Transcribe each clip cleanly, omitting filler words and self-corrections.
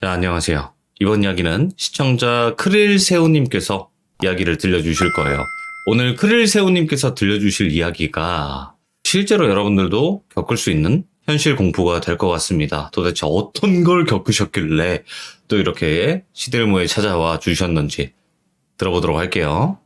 네, 안녕하세요. 이번 이야기는 시청자 크릴새우님께서 이야기를 들려주실 거예요. 오늘 크릴새우님께서 들려주실 이야기가 실제로 여러분들도 겪을 수 있는 현실 공포가 될 것 같습니다. 도대체 어떤 걸 겪으셨길래 또 이렇게 시들모에 찾아와 주셨는지 들어보도록 할게요.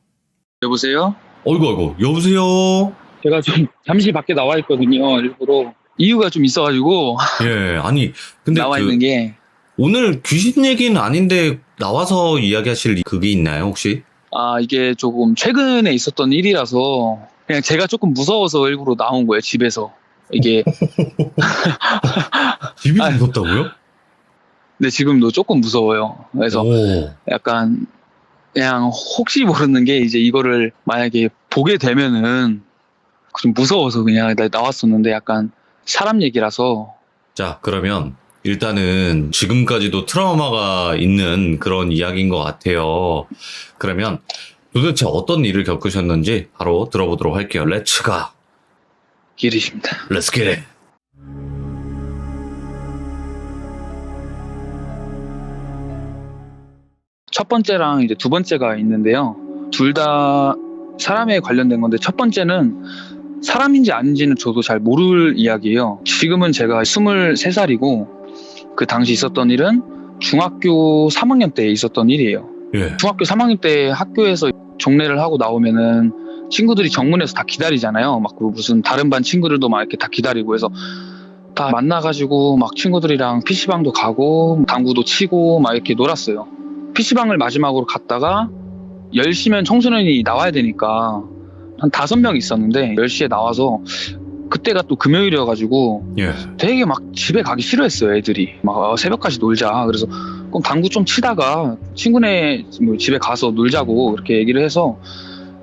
여보세요? 어이구, 여보세요? 제가 좀 잠시 밖에 나와 있거든요. 일부러 이유가 좀 있어가지고 예, 아니, 근데 나와 있는 게 오늘 귀신 얘기는 아닌데 나와서 이야기하실 그게 있나요, 혹시? 이게 조금 최근에 있었던 일이라서 그냥 제가 조금 무서워서 일부러 나온 거예요. 집에서 이게 집이 아, 무섭다고요? 근데 지금도 조금 무서워요. 그래서 오. 약간 그냥 혹시 모르는 게 이제 이거를 만약에 보게 되면은 좀 무서워서 그냥 나왔었는데 약간 사람 얘기라서. 자, 그러면 일단은 지금까지도 트라우마가 있는 그런 이야기인 것 같아요. 그러면 도대체 어떤 일을 겪으셨는지 바로 들어보도록 할게요. 렛츠 가. 길이십니다. 렛츠 겟 잇. 첫 번째랑 이제 두 번째가 있는데요. 둘 다 사람에 관련된 건데 첫 번째는 사람인지 아닌지는 저도 잘 모를 이야기예요. 지금은 제가 23살이고 그 당시 있었던 일은 중학교 3학년 때 있었던 일이에요. 예. 중학교 3학년 때 학교에서 종례를 하고 나오면은 친구들이 정문에서 다 기다리잖아요. 막 그 무슨 다른 반 친구들도 막 이렇게 다 기다리고 해서 다 만나가지고 막 친구들이랑 PC방도 가고 당구도 치고 막 이렇게 놀았어요. PC방을 마지막으로 갔다가 10시면 청소년이 나와야 되니까 한 5명 있었는데 10시에 나와서 그때가 또 금요일이어가지고 예. 되게 막 집에 가기 싫어했어요. 애들이 막 새벽까지 놀자. 그래서 그럼 당구 좀 치다가 친구네 뭐 집에 가서 놀자고 이렇게 얘기를 해서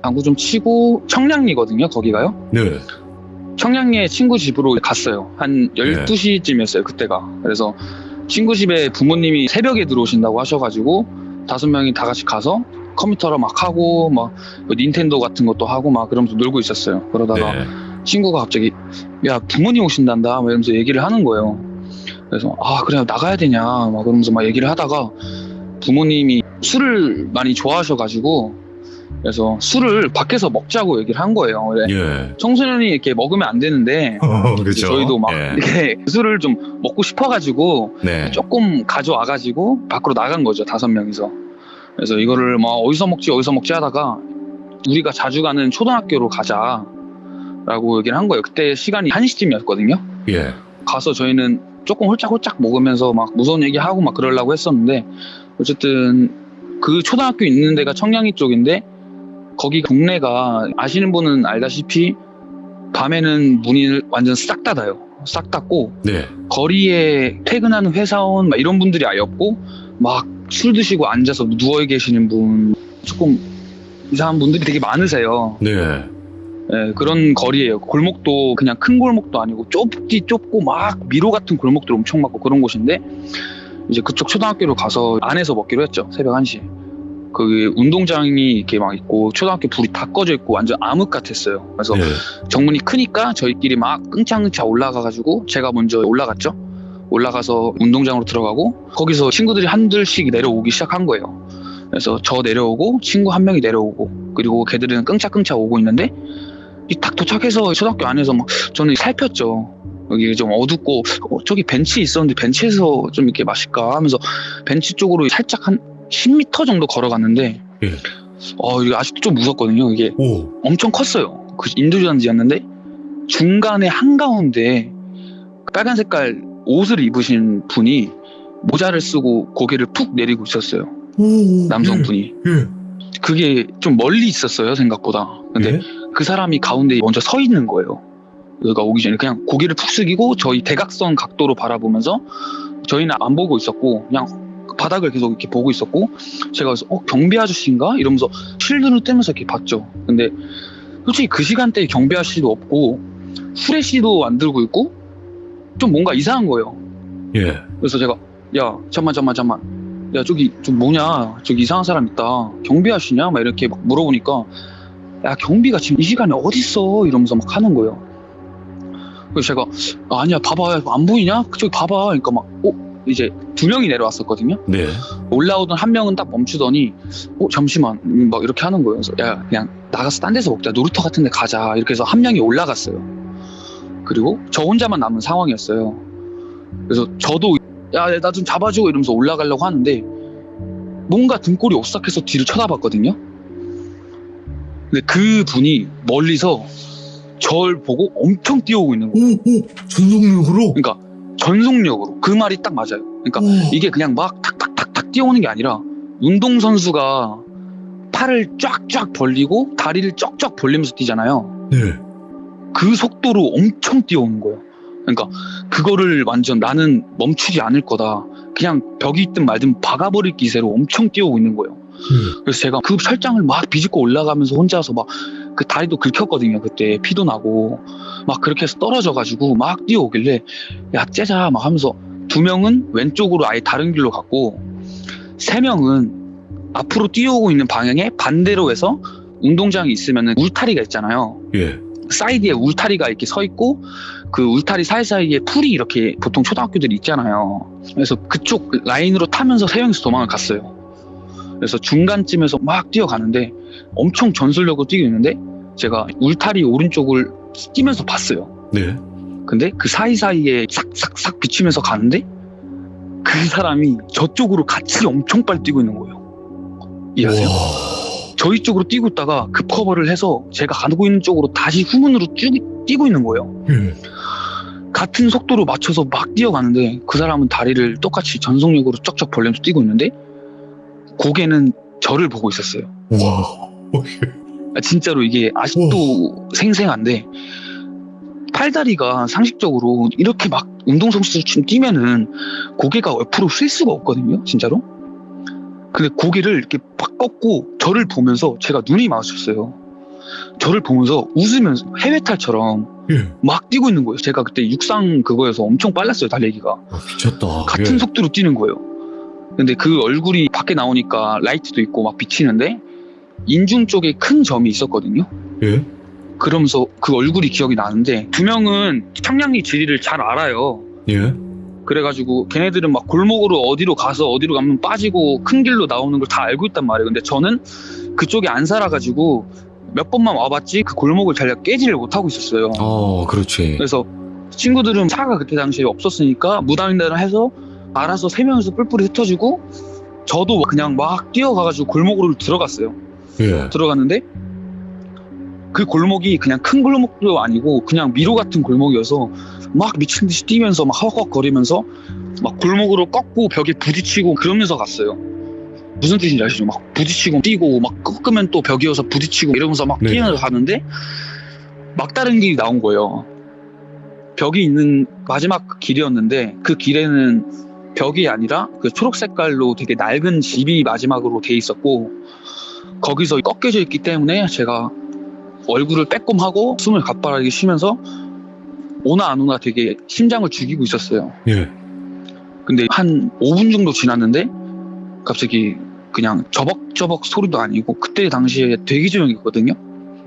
당구 좀 치고 청량리거든요. 거기가요. 네. 청량리에 친구 집으로 갔어요. 한 12시쯤이었어요. 그때가. 그래서 친구 집에 부모님이 새벽에 들어오신다고 하셔가지고 5명이 다 같이 가서 컴퓨터로 막 하고 막 닌텐도 같은 것도 하고 막 그러면서 놀고 있었어요. 그러다가 네. 친구가 갑자기 야 부모님 오신단다 막 이러면서 얘기를 하는 거예요. 그래서 그래 나가야 되냐 막 그러면서 막 얘기를 하다가 부모님이 술을 많이 좋아하셔가지고 그래서 술을 밖에서 먹자고 얘기를 한 거예요. 예. 청소년이 이렇게 먹으면 안 되는데 그렇죠. 저희도 막 예. 이렇게 술을 좀 먹고 싶어가지고 네. 조금 가져와가지고 밖으로 나간 거죠. 5명이서. 그래서 이거를 막 어디서 먹지 하다가 우리가 자주 가는 초등학교로 가자라고 얘기를 한 거예요. 그때 시간이 1시쯤이었거든요. 예. 가서 저희는 조금 홀짝홀짝 먹으면서 막 무서운 얘기하고 막 그러려고 했었는데 어쨌든 그 초등학교 있는 데가 청량리 쪽인데 거기 동네가 아시는 분은 알다시피 밤에는 문이 완전 싹 닫아요. 싹 닫고 네. 거리에 퇴근하는 회사원 막 이런 분들이 아예 없고 막 술 드시고 앉아서 누워 계시는 분 조금 이상한 분들이 되게 많으세요. 네. 네, 그런 거리예요. 골목도 그냥 큰 골목도 아니고 좁고 막 미로 같은 골목들 엄청 많고 그런 곳인데 이제 그쪽 초등학교로 가서 안에서 먹기로 했죠. 새벽 1시. 그 운동장이 이렇게 막 있고 초등학교 불이 다 꺼져 있고 완전 암흑 같았어요. 그래서 네. 정문이 크니까 저희끼리 막 끙창끙창 올라가가지고 제가 먼저 올라갔죠. 올라가서 운동장으로 들어가고 거기서 친구들이 한둘씩 내려오기 시작한 거예요. 그래서 저 내려오고 친구 한 명이 내려오고 그리고 걔들은 끙짝끙짝 오고 있는데 딱 도착해서 초등학교 안에서 막 저는 살폈죠. 여기 좀 어둡고 저기 벤치 있었는데 벤치에서 좀 이렇게 마실까 하면서 벤치 쪽으로 살짝 한 10m 정도 걸어갔는데 예. 이게 아직도 좀 무섭거든요. 이게 오. 엄청 컸어요. 그 인도주단지였는데 중간에 한가운데 빨간 색깔 옷을 입으신 분이 모자를 쓰고 고개를 푹 내리고 있었어요. 오. 남성분이. 예. 그게 좀 멀리 있었어요. 생각보다. 근데 예? 그 사람이 가운데 먼저 서 있는 거예요. 여기가 오기 전에 그냥 고개를 푹 숙이고 저희 대각선 각도로 바라보면서 저희는 안 보고 있었고 그냥 바닥을 계속 이렇게 보고 있었고 제가 그래서 경비 아저씨인가? 이러면서 실눈을 떼면서 이렇게 봤죠. 근데 솔직히 그 시간대에 경비 아저씨도 없고 후레쉬도 안 들고 있고 좀 뭔가 이상한 거예요. 예. 그래서 제가 야 잠만 야 저기 좀 뭐냐 저기 이상한 사람 있다 경비 아저씨냐? 막 이렇게 막 물어보니까 야 경비가 지금 이 시간에 어딨어? 이러면서 막 하는 거예요. 그래서 제가 아니야 봐봐 안 보이냐? 저기 봐봐. 그러니까 막 이제 2명이 내려왔었거든요. 네. 올라오던 한 명은 딱 멈추더니 잠시만 막 이렇게 하는 거예요. 그래서 야 그냥 나가서 딴 데서 먹자. 놀이터 같은 데 가자. 이렇게 해서 한 명이 올라갔어요. 그리고 저 혼자만 남은 상황이었어요. 그래서 저도 야 나 좀 잡아줘 이러면서 올라가려고 하는데 뭔가 등골이 오싹해서 뒤를 쳐다봤거든요. 근데 그 분이 멀리서 절 보고 엄청 뛰어오고 있는 거예요. 전속력으로? 그러니까 전속력으로. 그 말이 딱 맞아요. 그러니까 이게 그냥 막 탁탁탁탁 뛰어오는 게 아니라 운동선수가 팔을 쫙쫙 벌리고 다리를 쩍쩍 벌리면서 뛰잖아요. 네. 그 속도로 엄청 뛰어오는 거예요. 그러니까 그거를 완전 나는 멈추지 않을 거다. 그냥 벽이 있든 말든 박아버릴 기세로 엄청 뛰어오고 있는 거예요. 그래서 제가 그 철장을 막 비집고 올라가면서 혼자서 막 그 다리도 긁혔거든요. 그때 피도 나고 막 그렇게 해서 떨어져가지고 막 뛰어오길래 야 째자 막 하면서 2명은 왼쪽으로 아예 다른 길로 갔고 3명은 앞으로 뛰어오고 있는 방향에 반대로 해서 운동장이 있으면 울타리가 있잖아요. 예. 사이드에 울타리가 이렇게 서 있고 그 울타리 사이사이에 풀이 이렇게 보통 초등학교들이 있잖아요. 그래서 그쪽 라인으로 타면서 3명이서 도망을 갔어요. 그래서 중간쯤에서 막 뛰어가는데 엄청 전술력으로 뛰고 있는데 제가 울타리 오른쪽을 뛰면서 봤어요. 네. 근데 그 사이사이에 싹싹싹 비치면서 가는데 그 사람이 저쪽으로 같이 엄청 빨리 뛰고 있는 거예요. 이해하세요? 저희 쪽으로 뛰고 있다가 급 커버를 해서 제가 가고 있는 쪽으로 다시 후문으로 쭉 뛰고 있는 거예요. 같은 속도로 맞춰서 막 뛰어가는데 그 사람은 다리를 똑같이 전속력으로 쩍쩍 벌리면서 뛰고 있는데 고개는 저를 보고 있었어요. 와. 진짜로 이게 아직도 생생한데 팔다리가 상식적으로 이렇게 막 운동선수처럼 뛰면은 고개가 옆으로 휠 수가 없거든요. 진짜로. 근데 고개를 이렇게 팍 꺾고 저를 보면서 제가 눈이 마주쳤어요. 저를 보면서 웃으면서 해외탈처럼 막 뛰고 있는 거예요. 제가 그때 육상 그거여서 엄청 빨랐어요. 달리기가. 미쳤다. 같은 속도로 뛰는 거예요. 근데 그 얼굴이 밖에 나오니까 라이트도 있고 막 비치는데 인중 쪽에 큰 점이 있었거든요. 예. 그러면서 그 얼굴이 기억이 나는데 2명은 청량리 지리를 잘 알아요. 예. 그래가지고 걔네들은 막 골목으로 어디로 가서 어디로 가면 빠지고 큰 길로 나오는 걸 다 알고 있단 말이에요. 근데 저는 그쪽에 안 살아가지고 몇 번만 와봤지 그 골목을 잘 깨지를 못하고 있었어요. 그렇지. 그래서 친구들은 차가 그때 당시에 없었으니까 무단횡단을 해서 알아서 3명이서 뿔뿔이 흩어지고 저도 그냥 막 뛰어가가지고 골목으로 들어갔어요. 예. 들어갔는데 그 골목이 그냥 큰 골목도 아니고 그냥 미로 같은 골목이어서 막 미친 듯이 뛰면서 막 허걱거리면서 막 골목으로 꺾고 벽에 부딪히고 그러면서 갔어요. 무슨 뜻인지 아시죠? 막 부딪히고 뛰고 막 꺾으면 또 벽이어서 부딪히고 이러면서 막 네. 뛰면서 가는데 막다른 길이 나온 거예요. 벽이 있는 마지막 길이었는데 그 길에는 벽이 아니라 그 초록 색깔로 되게 낡은 집이 마지막으로 돼 있었고 거기서 꺾여져 있기 때문에 제가 얼굴을 빼꼼하고 숨을 가빠르게 쉬면서 오나 안 오나 되게 심장을 죽이고 있었어요. 예. 근데 한 5분 정도 지났는데 갑자기 그냥 저벅저벅 소리도 아니고 그때 당시에 대기 조명이었거든요.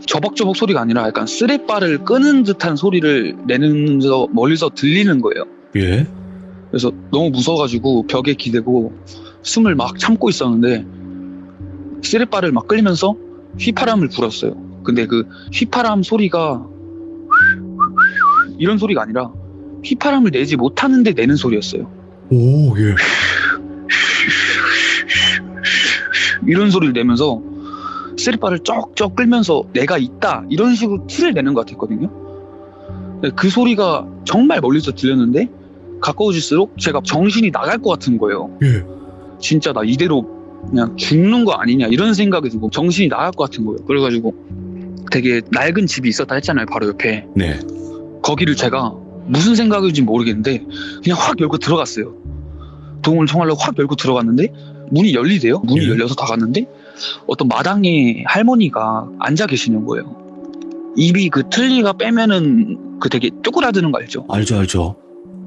저벅저벅 소리가 아니라 약간 쓰레빠를 끄는 듯한 소리를 내면서 멀리서 들리는 거예요. 예. 그래서 너무 무서워가지고 벽에 기대고 숨을 막 참고 있었는데 쓰레빠를 막 끌면서 휘파람을 불었어요. 근데 그 휘파람 소리가 이런 소리가 아니라 휘파람을 내지 못하는데 내는 소리였어요. 오, 예. 이런 소리를 내면서 쓰레빠를 쩍쩍 끌면서 내가 있다 이런 식으로 티를 내는 것 같았거든요. 그 소리가 정말 멀리서 들렸는데 가까워질수록 제가 정신이 나갈 것 같은 거예요. 예. 진짜 나 이대로 그냥 죽는 거 아니냐 이런 생각이 들고 정신이 나갈 것 같은 거예요. 그래가지고 되게 낡은 집이 있었다 했잖아요. 바로 옆에. 네. 거기를 제가 무슨 생각인지 모르겠는데 그냥 확 열고 들어갔어요. 도움을 청하려고 확 열고 들어갔는데 문이 열리대요. 문이 예. 열려서 다 갔는데 어떤 마당에 할머니가 앉아 계시는 거예요. 입이 그 틀니가 빼면은 그 되게 쪼그라드는 거 알죠? 알죠.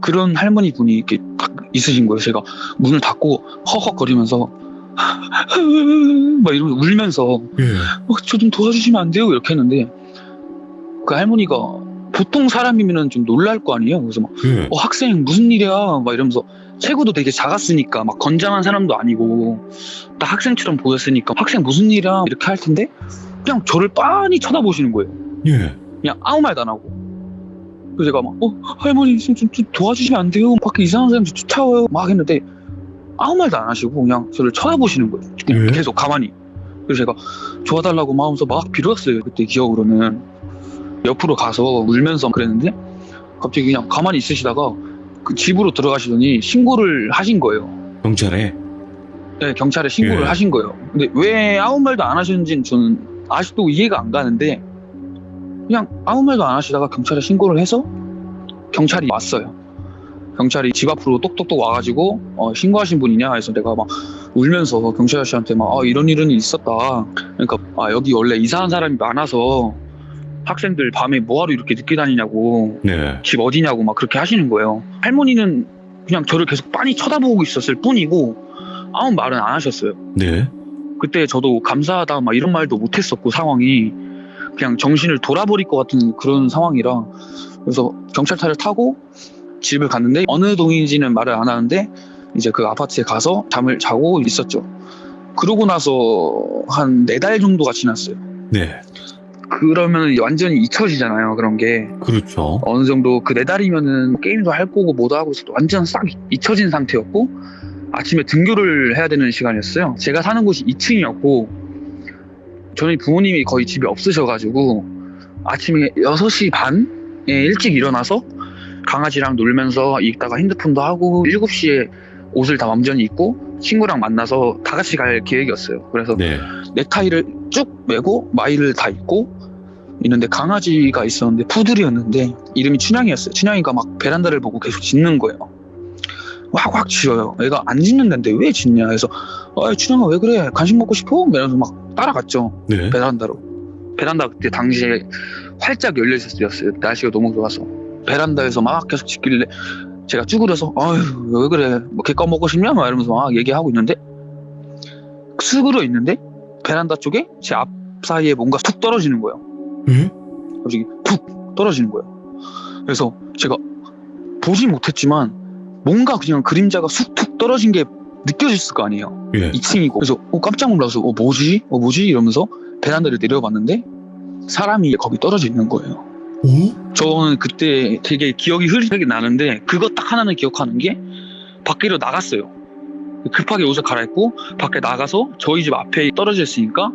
그런 할머니 분이 이렇게 딱 있으신 거예요. 제가 문을 닫고 허헉거리면서 막 이러면서 울면서 예. 저 좀 도와주시면 안 돼요? 이렇게 했는데 그 할머니가 보통 사람이면 좀 놀랄 거 아니에요. 그래서 막 예. 학생 무슨 일이야? 막 이러면서 체구도 되게 작았으니까 막 건장한 사람도 아니고 딱 학생처럼 보였으니까 학생 무슨 일이야 이렇게 할 텐데 그냥 저를 빤히 쳐다보시는 거예요. 예. 그냥 아무 말도 안 하고. 그래서 제가 막 할머니 좀 도와주시면 안 돼요? 밖에 이상한 사람 쫓아와요 막 했는데 아무 말도 안 하시고 그냥 저를 쳐다보시는 거예요. 예? 계속 가만히. 그래서 제가 도와달라고 마음에서 막 빌었어요. 그때 기억으로는 옆으로 가서 울면서 그랬는데 갑자기 그냥 가만히 있으시다가 그 집으로 들어가시더니 신고를 하신 거예요. 경찰에? 네, 경찰에 신고를 예. 하신 거예요. 근데 왜 아무 말도 안 하시는지는 저는 아직도 이해가 안 가는데 그냥 아무 말도 안 하시다가 경찰에 신고를 해서 경찰이 왔어요. 경찰이 집 앞으로 똑똑똑 와가지고 신고하신 분이냐 해서 내가 막 울면서 경찰 아저씨한테 막 이런 일은 있었다. 그러니까 여기 원래 이상한 사람이 많아서 학생들 밤에 뭐하러 이렇게 늦게 다니냐고 네. 집 어디냐고 막 그렇게 하시는 거예요. 할머니는 그냥 저를 계속 빤히 쳐다보고 있었을 뿐이고 아무 말은 안 하셨어요. 네. 그때 저도 감사하다 막 이런 말도 못했었고 상황이 그냥 정신을 돌아버릴 것 같은 그런 상황이라 그래서 경찰차를 타고 집을 갔는데 어느 동인지는 말을 안 하는데 이제 그 아파트에 가서 잠을 자고 있었죠. 그러고 나서 한 4달 정도가 지났어요. 네. 그러면 완전히 잊혀지잖아요. 그런 게 그렇죠. 어느 정도 그 4달이면은 게임도 할 거고 뭐도 하고 있어도 완전 싹 잊혀진 상태였고 아침에 등교를 해야 되는 시간이었어요. 제가 사는 곳이 2층이었고 저희 부모님이 거의 집에 없으셔가지고 아침에 6시 반에 일찍 일어나서 강아지랑 놀면서 있다가 핸드폰도 하고 7시에 옷을 다 완전히 입고 친구랑 만나서 다 같이 갈 계획이었어요. 그래서 네. 넥타이를 쭉 메고 마이를 다 입고 있는데 강아지가 있었는데 푸들이었는데 이름이 춘향이었어요. 춘향이가 막 베란다를 보고 계속 짖는 거예요. 확확 짖어요. 애가 안 짖는데 왜 짖냐 해서 춘향아 왜 그래? 간식 먹고 싶어? 이러면서 막 따라갔죠. 네. 베란다로. 베란다 그때 당시에 활짝 열려 있을 때였어요. 날씨가 너무 좋아서. 베란다에서 막 계속 짖길래 제가 쭈그려서 왜 그래? 뭐 개껌 먹고 싶냐? 막 이러면서 막 얘기하고 있는데 수그러 있는데 베란다 쪽에 제 앞 사이에 뭔가 툭 떨어지는 거예요. 예? 갑자기 툭 떨어지는 거예요. 그래서 제가 보지 못했지만 뭔가 그냥 그림자가 쑥툭 떨어진 게 느껴졌을 거 아니에요. 예. 2층이고. 그래서 깜짝 놀라서 뭐지? 이러면서 베란다를 내려봤는데 사람이 거기 떨어져 있는 거예요. 오? 저는 그때 되게 기억이 흐릿하게 나는데 그거 딱 하나는 기억하는 게 밖으로 나갔어요. 급하게 옷을 갈아입고 밖에 나가서 저희 집 앞에 떨어져 있으니까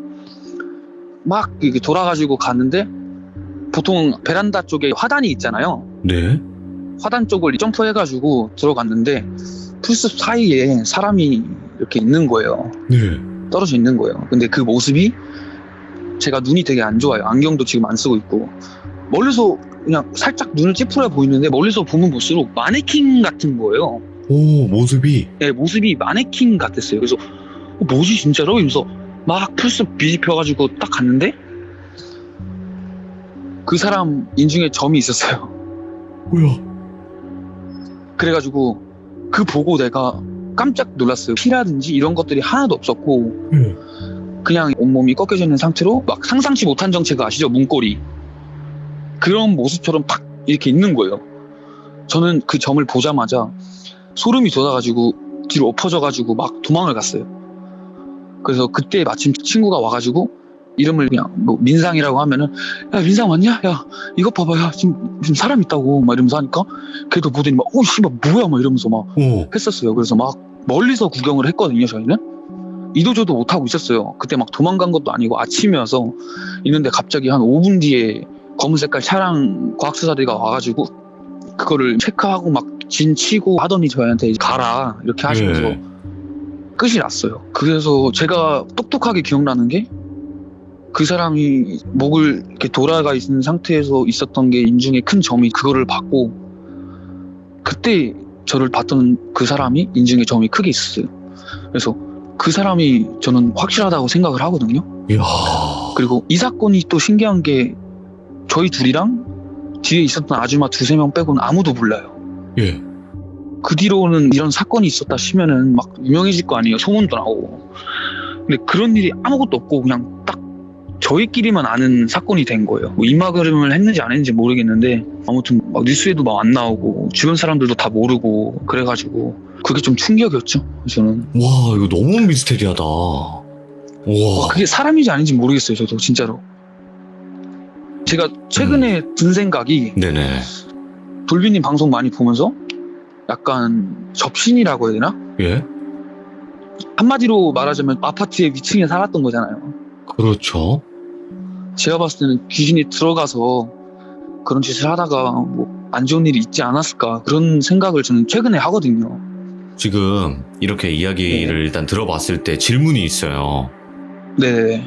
막 이렇게 돌아가지고 갔는데 보통 베란다 쪽에 화단이 있잖아요. 네. 화단 쪽을 점프해가지고 들어갔는데 풀숲 사이에 사람이 이렇게 있는 거예요. 네. 떨어져 있는 거예요. 근데 그 모습이 제가 눈이 되게 안 좋아요. 안경도 지금 안 쓰고 있고 멀리서 그냥 살짝 눈을 찌푸려 보이는데 멀리서 보면 볼수록 마네킹 같은 거예요. 오, 모습이. 네, 모습이 마네킹 같았어요. 그래서 뭐지 진짜로? 이러면서 막 풀숲 뒤집혀가지고 딱 갔는데 그 사람 인중에 점이 있었어요. 뭐야? 그래가지고 그 보고 내가 깜짝 놀랐어요. 피라든지 이런 것들이 하나도 없었고 예. 그냥 온몸이 꺾여져 있는 상태로 막 상상치 못한 정체가 아시죠? 문고리 그런 모습처럼 딱 이렇게 있는 거예요. 저는 그 점을 보자마자 소름이 돋아가지고 뒤로 엎어져가지고 막 도망을 갔어요. 그래서 그때 마침 친구가 와가지고 이름을 그냥 뭐 민상이라고 하면은 야 민상 왔냐? 야 이것 봐봐 야 지금 사람 있다고 막 이러면서 하니까 걔도 보더니 막 씨발 뭐야 막 이러면서 막 오. 했었어요. 그래서 막 멀리서 구경을 했거든요. 저희는 이도저도 못하고 있었어요. 그때 막 도망간 것도 아니고 아침이어서 있는데 갑자기 한 5분 뒤에 검은 색깔 차량 과학수사대가 와가지고 그거를 체크하고 막 진치고 하더니 저희한테 가라 이렇게 하시면서 예. 끝이 났어요. 그래서 제가 똑똑하게 기억나는 게 그 사람이 목을 이렇게 돌아가 있는 상태에서 있었던 게 인중에 큰 점이 그거를 봤고 그때 저를 봤던 그 사람이 인중에 점이 크게 있었어요. 그래서 그 사람이 저는 확실하다고 생각을 하거든요. 이야. 그리고 이 사건이 또 신기한 게 저희 둘이랑 뒤에 있었던 아줌마 2-3명 빼고는 아무도 몰라요. 예. 그 뒤로는 이런 사건이 있었다 시면은 막 유명해질 거 아니에요. 소문도 나고. 근데 그런 일이 아무것도 없고 그냥 딱 저희끼리만 아는 사건이 된 거예요. 뭐 입막음을 했는지 안 했는지 모르겠는데 아무튼 막 뉴스에도 막 안 나오고 주변 사람들도 다 모르고 그래가지고 그게 좀 충격이었죠. 저는 와, 이거 너무 미스테리하다. 와. 그게 사람인지 아닌지 모르겠어요. 저도 진짜로. 제가 최근에 든 생각이 네네. 돌비님 방송 많이 보면서 약간 접신이라고 해야 되나? 예? 한마디로 말하자면 아파트의 위층에 살았던 거잖아요. 그렇죠. 제가 봤을 때는 귀신이 들어가서 그런 짓을 하다가 뭐 안 좋은 일이 있지 않았을까 그런 생각을 저는 최근에 하거든요. 지금 이렇게 이야기를 일단 들어봤을 때 질문이 있어요. 네,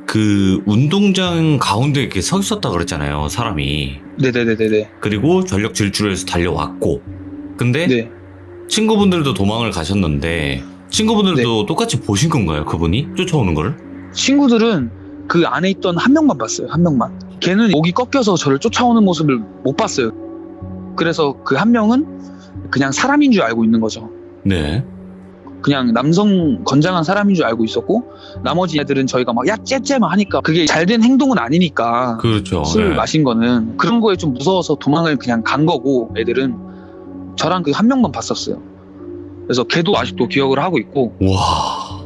그 운동장 가운데 이렇게 서 있었다 그랬잖아요, 사람이. 네네네네네. 그리고 전력 질주를 해서 달려왔고. 근데 네, 친구분들도 도망을 가셨는데 친구분들도 똑같이 보신 건가요, 그분이? 쫓아오는 걸? 친구들은 그 안에 있던 한 명만 봤어요. 한 명만. 걔는 목이 꺾여서 저를 쫓아오는 모습을 못 봤어요. 그래서 그 한 명은 그냥 사람인 줄 알고 있는 거죠. 네. 그냥 남성 건장한 사람인 줄 알고 있었고 나머지 애들은 저희가 막 야 째째만 하니까 그게 잘된 행동은 아니니까 그렇죠. 술 네. 마신 거는 그런 거에 좀 무서워서 도망을 그냥 간 거고 애들은 저랑 그 한 명만 봤었어요. 그래서 걔도 아직도 기억을 하고 있고 와.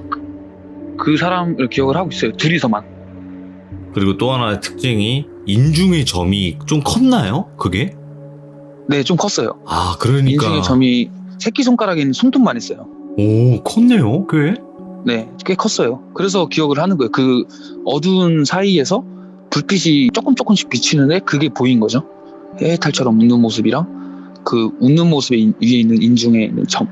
그 사람을 기억을 하고 있어요. 둘이서만. 그리고 또 하나의 특징이 인중의 점이 좀 컸나요? 그게? 네, 좀 컸어요. 아, 그러니까. 인중의 점이 새끼손가락에 있는 손톱만 있어요. 오, 컸네요, 꽤. 네, 꽤 컸어요. 그래서 기억을 하는 거예요. 그 어두운 사이에서 불빛이 조금씩 비치는데 그게 보인 거죠. 해탈처럼 웃는 모습이랑 그 웃는 모습에 위에 있는 인중에 있는 점.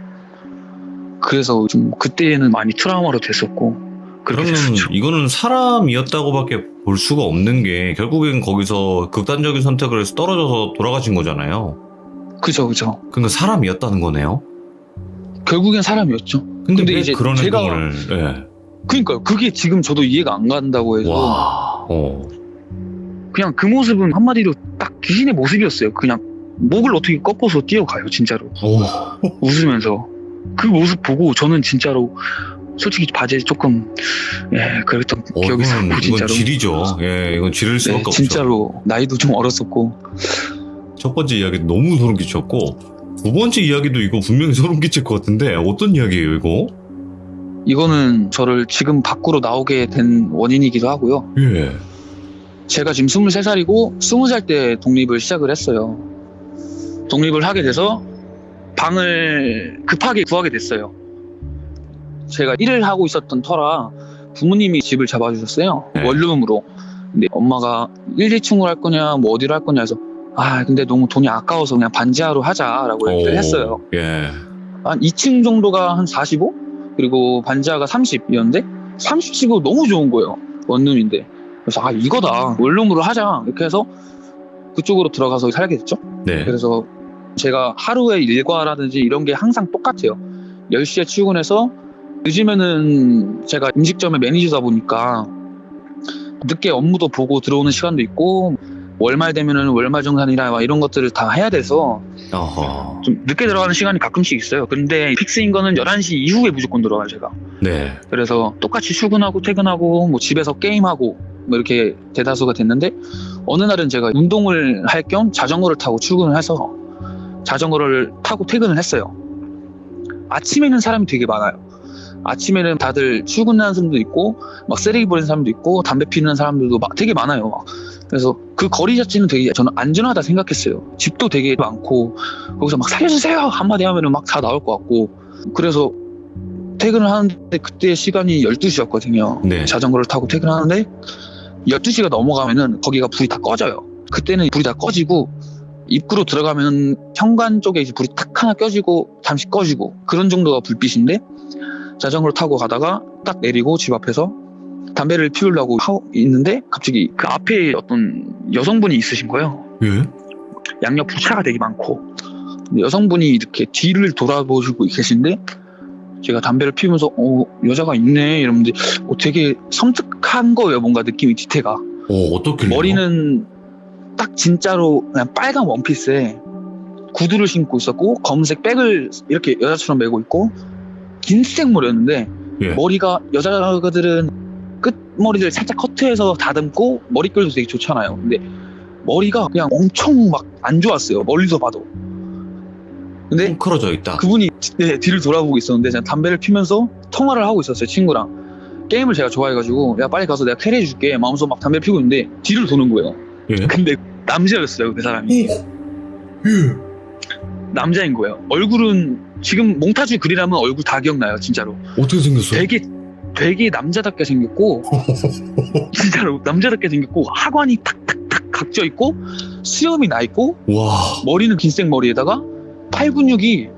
그래서 좀 그때는 많이 트라우마로 됐었고 그렇게 그러면 됐었죠. 이거는 사람이었다고밖에 볼 수가 없는 게 결국엔 거기서 극단적인 선택을 해서 떨어져서 돌아가신 거잖아요. 그죠. 그러니까 사람이었다는 거네요. 결국엔 사람이었죠. 근데 왜 이제 그런 제가 행동을? 예. 그러니까요. 그게 지금 저도 이해가 안 간다고 해서 와. 그냥 그 모습은 한마디로 딱 귀신의 모습이었어요. 그냥 목을 어떻게 꺾어서 뛰어가요, 진짜로. 오. 웃으면서. 그 모습 보고 저는 진짜로 솔직히 바지에 조금 그랬던 기억이 있었고 이건 진짜로. 질이죠. 예, 이건 지를 수밖에 없죠. 진짜로 나이도 좀 어렸었고. 첫 번째 이야기 너무 소름 끼쳤고 두 번째 이야기도 이거 분명히 소름 끼칠 것 같은데 어떤 이야기예요, 이거? 이거는 저를 지금 밖으로 나오게 된 원인이기도 하고요. 예. 제가 지금 23살이고 20살 때 독립을 시작을 했어요. 독립을 하게 돼서 방을 급하게 구하게 됐어요. 제가 일을 하고 있었던 터라 부모님이 집을 잡아주셨어요. 네. 원룸으로. 근데 엄마가 1, 2층으로 할 거냐 뭐 어디로 할 거냐 해서 근데 너무 돈이 아까워서 그냥 반지하로 하자라고 얘기를 했어요. 예. 한 2층 정도가 한 45? 그리고 반지하가 30이었는데 30 치고 너무 좋은 거예요. 원룸인데. 그래서 이거다. 원룸으로 하자. 이렇게 해서 그쪽으로 들어가서 살게 됐죠. 네. 그래서 제가 하루의 일과라든지 이런 게 항상 똑같아요. 10시에 출근해서 늦으면은 제가 음식점의 매니저다 보니까 늦게 업무도 보고 들어오는 시간도 있고 월말 되면은 월말정산이라 막 이런 것들을 다 해야 돼서 어허. 좀 늦게 들어가는 시간이 가끔씩 있어요. 근데 픽스인 거는 11시 이후에 무조건 들어가요, 제가. 네. 그래서 똑같이 출근하고 퇴근하고 뭐 집에서 게임하고 뭐 이렇게 대다수가 됐는데 어느 날은 제가 운동을 할 겸 자전거를 타고 출근을 해서 자전거를 타고 퇴근을 했어요. 아침에는 사람이 되게 많아요. 아침에는 다들 출근하는 사람도 있고 막 쓰레기 버리는 사람도 있고 담배 피우는 사람들도 막 되게 많아요. 막. 그래서 그 거리 자체는 되게 저는 안전하다 생각했어요. 집도 되게 많고 거기서 막 살려주세요 한마디 하면은 막 다 나올 것 같고 그래서 퇴근을 하는데 그때 시간이 12시였거든요. 네. 자전거를 타고 퇴근하는데 12시가 넘어가면은 거기가 불이 다 꺼져요. 그때는 불이 다 꺼지고 입구로 들어가면 현관 쪽에 이제 불이 탁 하나 껴지고 잠시 꺼지고 그런 정도가 불빛인데 자전거를 타고 가다가 딱 내리고 집 앞에서 담배를 피우려고 하고 있는데 갑자기 그 앞에 어떤 여성분이 있으신 거예요. 예? 양옆으로 차가 되게 많고 근데 여성분이 이렇게 뒤를 돌아보시고 계신데 제가 담배를 피우면서 여자가 있네 이러는데 되게 섬뜩한 거예요. 뭔가 느낌이 뒤태가 어떻게 머리는 딱 진짜로 그냥 빨간 원피스에 구두를 신고 있었고 검은색 백을 이렇게 여자처럼 메고 있고 긴 생머리였는데 예. 머리가 여자들은 끝머리를 살짝 커트해서 다듬고 머릿결도 되게 좋잖아요. 근데 머리가 그냥 엄청 막 안 좋았어요. 멀리서 봐도. 근데 헝클어져 있다. 그분이 뒤를 돌아보고 있었는데 제가 담배를 피면서 통화를 하고 있었어요. 친구랑. 게임을 제가 좋아해가지고 야 빨리 가서 내가 캐리해줄게 하면서 막 담배를 피고 있는데 뒤를 도는 거예요. 예? 근데 남자였어요. 그 사람이. 남자인 거예요. 얼굴은 지금 몽타주 그리라면 얼굴 다 기억나요. 진짜로. 어떻게 생겼어요? 되게 남자답게 생겼고 진짜로 남자답게 생겼고 하관이 탁탁탁 각져 있고 수염이 나 있고 와. 머리는 긴생 머리에다가 팔 근육이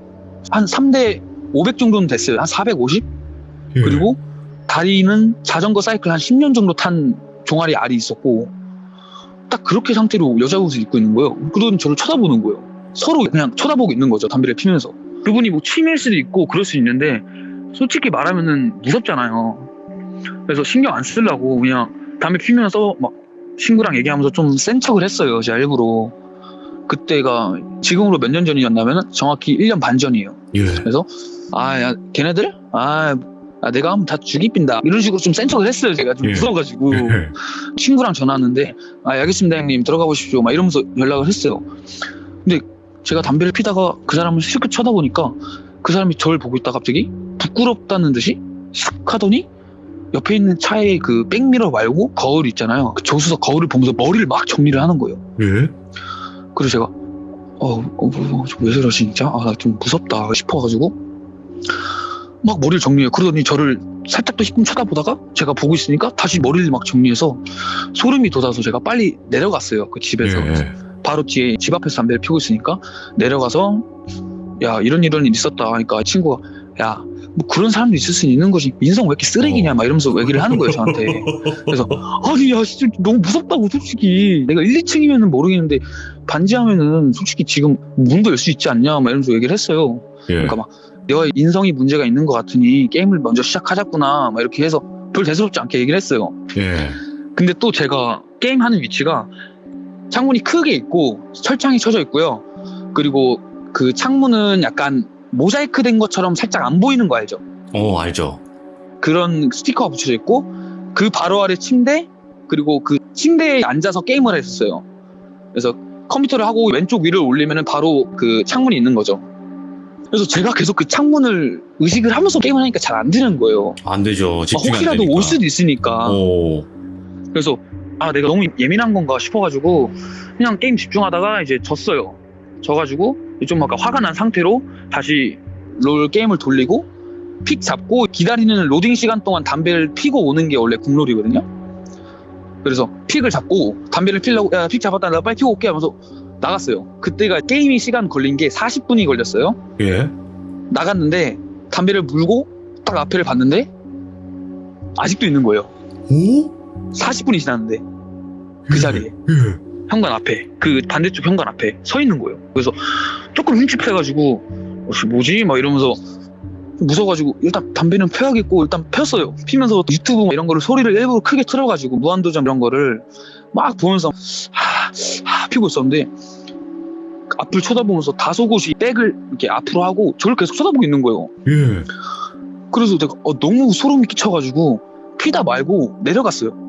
한 3대 500 정도는 됐어요. 한 450? 예. 그리고 다리는 자전거 사이클 한 10년 정도 탄 종아리 알이 있었고 딱 그렇게 상태로 여자 옷을 입고 있는 거예요. 그러더니 저를 쳐다보는 거예요. 서로 그냥 쳐다보고 있는 거죠. 담배를 피면서. 그분이 뭐 취미일 수도 있고 그럴 수 있는데 솔직히 말하면은 무섭잖아요. 그래서 신경 안 쓰려고 그냥 담배 피면서 막 친구랑 얘기하면서 좀 센 척을 했어요. 제가 일부러. 그때가 지금으로 몇 년 전이었냐면 정확히 1년 반 전이에요. 예. 그래서 야 걔네들? 내가 하면 다 죽이빈다 이런 식으로 좀 센 척을 했어요. 제가 좀 예. 무서워가지고 예. 친구랑 전화하는데 알겠습니다 형님 들어가 보십시오 막 이러면서 연락을 했어요. 근데 제가 담배를 피다가 그 사람을 실컷 쳐다보니까 그 사람이 저를 보고 있다 갑자기 부끄럽다는 듯이 슥 하더니 옆에 있는 차에 그 백미러 말고 거울 있잖아요. 그 조수석 거울을 보면서 머리를 막 정리를 하는 거예요. 예? 그래서 제가 왜 저러지 진짜? 나 좀 무섭다 싶어가지고 막 머리를 정리해요. 그러더니 저를 살짝 더 힐끔 쳐다보다가 제가 보고 있으니까 다시 머리를 막 정리해서 소름이 돋아서 제가 빨리 내려갔어요. 그 집에서. 예. 바로 뒤에 집 앞에서 담배를 피우고 있으니까 내려가서 야 이런 일 있었다 하니까 친구가 야 뭐 그런 사람도 있을 수 있는 거지 인성 왜 이렇게 쓰레기냐 막 이러면서 얘기를 하는 거예요 저한테. 그래서 아니 야 진짜 너무 무섭다고 솔직히 내가 1, 2층이면은 모르겠는데 반지하면은 솔직히 지금 문도 열 수 있지 않냐 막 이러면서 얘기를 했어요. 예. 그러니까 막 내가 인성이 문제가 있는 것 같으니 게임을 먼저 시작하자꾸나 막 이렇게 해서 별 대수롭지 않게 얘기를 했어요. 예. 근데 또 제가 게임하는 위치가 창문이 크게 있고 철창이 쳐져 있고요. 그리고 그 창문은 약간 모자이크 된 것처럼 살짝 안 보이는 거 알죠? 알죠. 그런 스티커가 붙여져 있고 그 바로 아래 침대 그리고 그 침대에 앉아서 게임을 했었어요. 그래서 컴퓨터를 하고 왼쪽 위를 올리면 바로 그 창문이 있는 거죠. 그래서 제가 계속 그 창문을 의식을 하면서 게임을 하니까 잘 안 되는 거예요. 안 되죠. 집중이 안 혹시라도 되니까. 올 수도 있으니까. 그래서 내가 너무 예민한 건가 싶어가지고 그냥 게임 집중하다가 이제 졌어요. 져가지고 좀 아까 화가 난 상태로 다시 롤 게임을 돌리고 픽 잡고 기다리는 로딩 시간 동안 담배를 피고 오는 게 원래 국룰이거든요. 그래서 픽을 잡고 담배를 피려고 야 픽 잡았다 나 빨리 피고 올게 하면서 나갔어요. 그때가 게임이 시간 걸린 게 40분이 걸렸어요. 예. 나갔는데 담배를 물고 딱 앞에를 봤는데 아직도 있는 거예요. 오? 40분이 지났는데 그 자리에 예. 현관 앞에 그 반대쪽 현관 앞에 서 있는 거예요. 그래서 조금 흠칫해가지고 뭐지? 막 이러면서 무서워가지고 일단 담배는 펴야겠고 일단 폈어요. 피면서 유튜브 이런 거를 소리를 일부러 크게 틀어가지고 무한도전 이런 거를 막 보면서 피고 있었는데 앞을 쳐다보면서 다소곳이 백을 이렇게 앞으로 하고 저를 계속 쳐다보고 있는 거예요. 예. 그래서 내가 너무 소름이 끼쳐가지고 피다 말고 내려갔어요.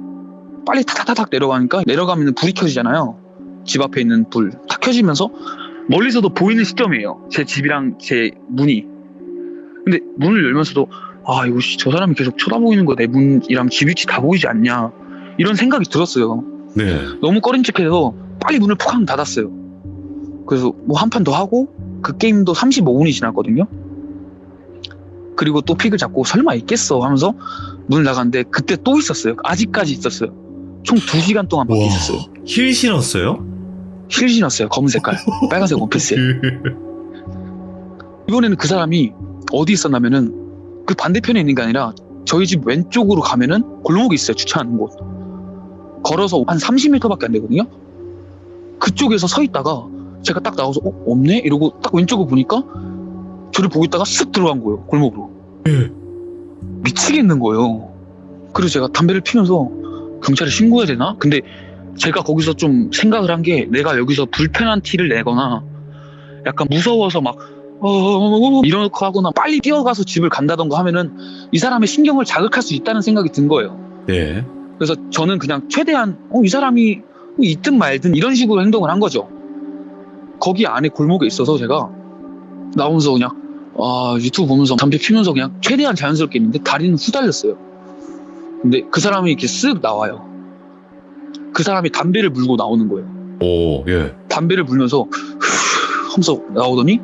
빨리 타타타닥 내려가니까 내려가면 불이 켜지잖아요. 집 앞에 있는 불 탁 켜지면서 멀리서도 보이는 시점이에요. 제 집이랑 제 문이. 근데 문을 열면서도 이거 저 사람이 계속 쳐다보이는 거 내 문이랑 집 위치 다 보이지 않냐 이런 생각이 들었어요. 네. 너무 꺼림칙해서 빨리 문을 푹 하면 닫았어요. 그래서 뭐 한 판 더 하고 그 게임도 35분이 지났거든요. 그리고 또 픽을 잡고 설마 있겠어 하면서 문을 나갔는데 그때 또 있었어요. 아직까지 있었어요. 총 2시간 동안 밖에 있었어요. 힐 신었어요? 힐 신었어요. 검은 색깔 빨간색 원피스에. 이번에는 그 사람이 어디 있었냐면은 그 반대편에 있는 게 아니라 저희 집 왼쪽으로 가면은 골목이 있어요. 주차하는 곳. 걸어서 한 30m밖에 안 되거든요. 그쪽에서 서 있다가 제가 딱 나와서 없네? 이러고 딱 왼쪽을 보니까 저를 보고 있다가 쓱 들어간 거예요. 골목으로. 예. 미치겠는 거예요. 그래서 제가 담배를 피면서 경찰에 신고해야 되나? 근데 제가 거기서 좀 생각을 한 게 내가 여기서 불편한 티를 내거나 약간 무서워서 막 이렇게 하거나 빨리 뛰어가서 집을 간다던가 하면은 이 사람의 신경을 자극할 수 있다는 생각이 든 거예요. 네. 그래서 저는 그냥 최대한 이 사람이 있든 말든 이런 식으로 행동을 한 거죠. 거기 안에 골목에 있어서 제가 나오면서 그냥 유튜브 보면서 담배 피면서 그냥 최대한 자연스럽게 있는데 다리는 후달렸어요. 근데 그 사람이 이렇게 쓱 나와요. 그 사람이 담배를 물고 나오는 거예요. 오, 예. 담배를 물면서 하면서 나오더니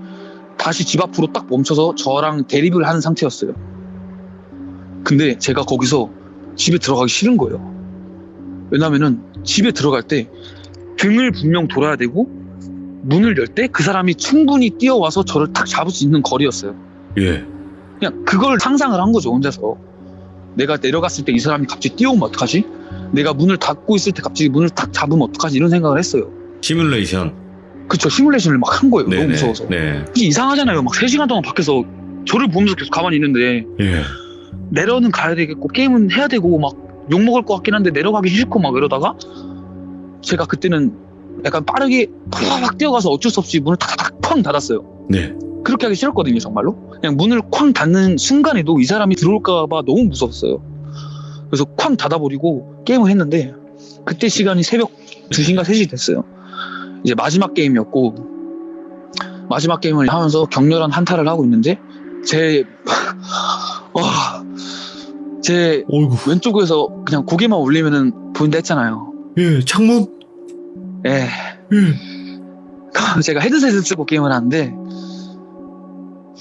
다시 집 앞으로 딱 멈춰서 저랑 대립을 하는 상태였어요. 근데 제가 거기서 집에 들어가기 싫은 거예요. 왜냐면은 집에 들어갈 때 등을 분명 돌아야 되고 문을 열 때 그 사람이 충분히 뛰어와서 저를 딱 잡을 수 있는 거리였어요. 예. 그냥 그걸 상상을 한 거죠, 혼자서. 내가 내려갔을 때 이 사람이 갑자기 뛰어오면 어떡하지? 내가 문을 닫고 있을 때 갑자기 문을 탁 잡으면 어떡하지? 이런 생각을 했어요. 시뮬레이션. 그쵸, 시뮬레이션을 막 한 거예요. 네네. 너무 무서워서. 네. 이게 이상하잖아요. 막 3시간 동안 밖에서 저를 보면서 계속 가만히 있는데 예. 내려는 가야 되겠고 게임은 해야 되고 막 욕먹을 것 같긴 한데 내려가기 싫고 막 이러다가 제가 그때는 약간 빠르게 팍팍 뛰어가서 어쩔 수 없이 문을 탁탁 쾅 닫았어요. 네. 그렇게 하기 싫었거든요, 정말로. 그냥 문을 쾅 닫는 순간에도 이 사람이 들어올까봐 너무 무서웠어요. 그래서 쾅 닫아버리고 게임을 했는데 그때 시간이 새벽 2시인가 3시 됐어요. 이제 마지막 게임이었고 마지막 게임을 하면서 격렬한 한타를 하고 있는데 제 어이구. 왼쪽에서 그냥 고개만 올리면은 보인다 했잖아요. 예, 창문. 예. 예. 제가 헤드셋을 쓰고 게임을 하는데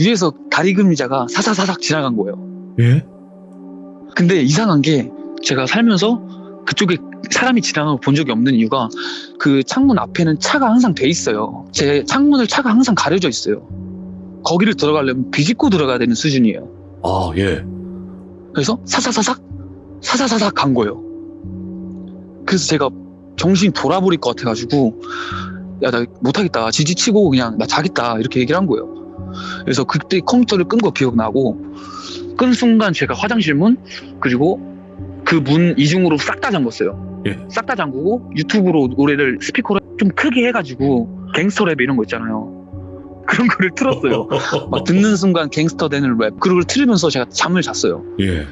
위에서 다리금리자가 사사사삭 지나간 거예요. 예? 근데 이상한 게 제가 살면서 그쪽에 사람이 지나가는 걸 본 적이 없는 이유가 그 창문 앞에는 차가 항상 돼 있어요. 제 창문을 차가 항상 가려져 있어요. 거기를 들어가려면 비집고 들어가야 되는 수준이에요. 아, 예. 그래서 사사사삭 간 거예요. 그래서 제가 정신이 돌아버릴 것 같아가지고 야, 나 못하겠다. 지지치고 그냥 나 자겠다. 이렇게 얘기를 한 거예요. 그래서 그때 컴퓨터를 끈 거 기억나고 끈 순간 제가 화장실 문 그리고 그 문 이중으로 싹 다 잠궜어요. 예. 싹 다 잠그고 유튜브로 노래를 스피커로 좀 크게 해가지고 갱스터 랩 이런 거 있잖아요. 그런 거를 틀었어요. 막 듣는 순간 갱스터 되는 랩 그걸 틀으면서 제가 잠을 잤어요. 예.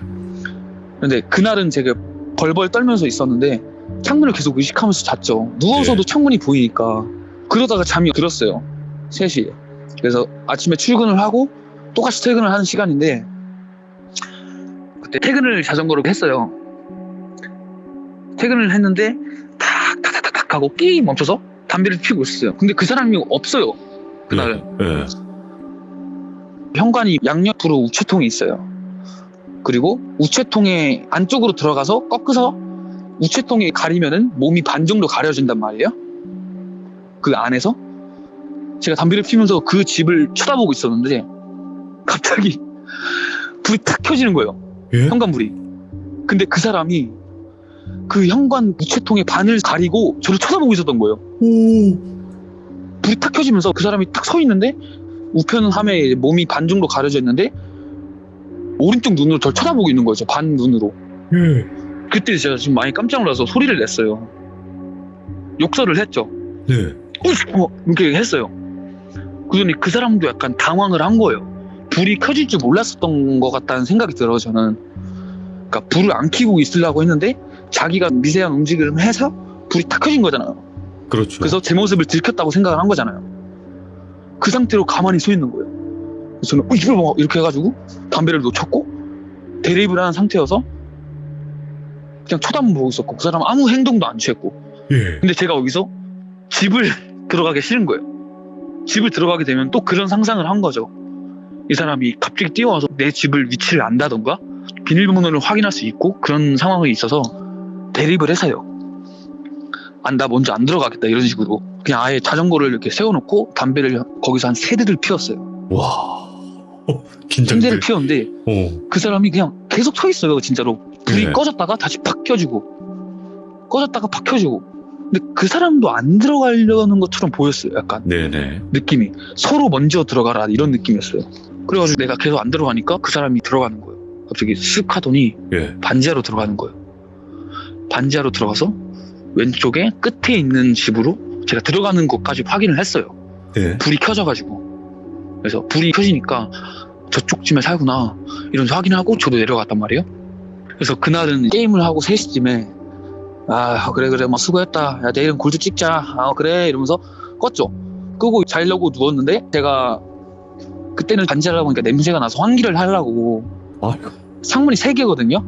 근데 그날은 제가 벌벌 떨면서 있었는데 창문을 계속 의식하면서 잤죠. 누워서도 창문이 보이니까. 그러다가 잠이 들었어요. 3시에. 그래서 아침에 출근을 하고 똑같이 퇴근을 하는 시간인데 그때 퇴근을 자전거로 했어요. 퇴근을 했는데 탁 하고 끼 멈춰서 담배를 피우고 있었어요. 근데 그 사람이 없어요. 그날은. 예. 현관이 양옆으로 우체통이 있어요. 그리고 우체통에 안쪽으로 들어가서 꺾어서 우체통에 가리면은 몸이 반 정도 가려진단 말이에요. 그 안에서 제가 담배를 피우면서 그 집을 쳐다보고 있었는데 갑자기 불이 탁 켜지는 거예요. 예? 현관불이. 근데 그 사람이 그 현관 우체통의 반을 가리고 저를 쳐다보고 있었던 거예요. 오. 불이 탁 켜지면서 그 사람이 탁 서 있는데 우편 함에 몸이 반 정도 가려져 있는데 오른쪽 눈으로 저를 쳐다보고 있는 거죠. 반 눈으로. 예. 그때 제가 지금 많이 깜짝 놀라서 소리를 냈어요. 욕설을 했죠. 네. 이렇게 했어요. 그러니 그 사람도 약간 당황을 한 거예요. 불이 켜질 줄 몰랐었던 것 같다는 생각이 들어요, 저는. 그러니까 불을 안 켜고 있으려고 했는데 자기가 미세한 움직임을 해서 불이 탁 켜진 거잖아요. 그렇죠. 그래서 제 모습을 들켰다고 생각을 한 거잖아요. 그 상태로 가만히 서 있는 거예요. 그래서 저는 이걸 뭐 이렇게 해가지고 담배를 놓쳤고 대립을 하는 상태여서 그냥 쳐다만 보고 있었고 그 사람은 아무 행동도 안 취했고. 예. 근데 제가 여기서 집을 들어가기 싫은 거예요. 집을 들어가게 되면 또 그런 상상을 한 거죠. 이 사람이 갑자기 뛰어와서 내 집을 위치를 안다던가 비밀번호를 확인할 수 있고 그런 상황이 있어서 대립을 해서요. 나 먼저 안 들어가겠다 이런 식으로 그냥 아예 자전거를 이렇게 세워놓고 담배를 거기서 한 3대를 피웠어요. 와. 긴장돼. 3대를 피웠는데 그 사람이 그냥 계속 서 있어요. 진짜로 불이 네. 꺼졌다가 다시 팍 켜지고 꺼졌다가 팍 켜지고. 근데 그 사람도 안 들어가려는 것처럼 보였어요. 약간 네네. 느낌이 서로 먼저 들어가라 이런 느낌이었어요. 그래가지고 내가 계속 안 들어가니까 그 사람이 들어가는 거예요. 갑자기 쓱 하더니 예. 반지하로 들어가는 거예요. 반지하로 들어가서 왼쪽에 끝에 있는 집으로 제가 들어가는 곳까지 확인을 했어요. 예. 불이 켜져가지고. 그래서 불이 켜지니까 저쪽 집에 살구나 이런 확인하고 저도 내려갔단 말이에요. 그래서 그날은 게임을 하고 3시쯤에 그래 막 수고했다. 야 내일은 골드 찍자. 그래 이러면서 껐죠. 끄고 자려고 누웠는데 제가 그때는 반지를 하다 보니까 냄새가 나서 환기를 하려고 아이고. 창문이 3개거든요.